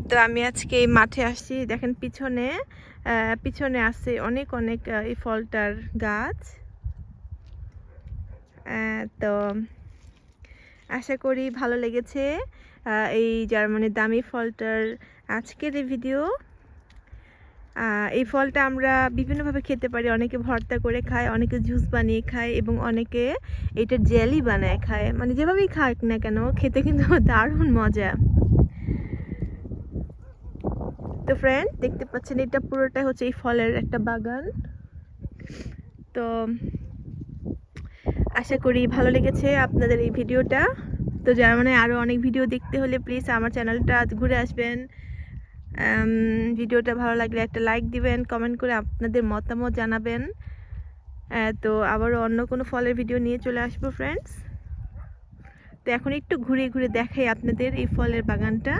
তো আমি আজকে এই মাঠে আসছি, দেখেন পিছনে পিছনে আছে অনেক অনেক এই ফলটার গাছ। তো আশা করি ভালো লেগেছে এই জার্মানির দামি ফলটার আজকের এই ভিডিও। এই ফলটা আমরা বিভিন্নভাবে খেতে পারি, অনেকে ভর্তা করে খায়, অনেকে জুস বানিয়ে খায় এবং অনেকে এটা জেলি বানায় খায়। মানে যেভাবেই খাক না কেন খেতে কিন্তু দারুণ মজা। তো ফ্রেন্ড দেখতে পাচ্ছেন এটা পুরোটা হচ্ছে এই ফলের একটা বাগান। তো আশা করি ভালো লেগেছে আপনাদের এই ভিডিওটা। তো জার্মানির আরও অনেক ভিডিও দেখতে হলে প্লিজ আমার চ্যানেলটা ঘুরে আসবেন। ভিডিওটা ভালো লাগলে একটা লাইক দিবেন, কমেন্ট করে আপনাদের মতামত জানাবেন। তো আবারও অন্য কোনো ফলের ভিডিও নিয়ে চলে আসবো ফ্রেন্ডস। তো এখন একটু ঘুরে ঘুরে দেখাই আপনাদের এই ফলের বাগানটা।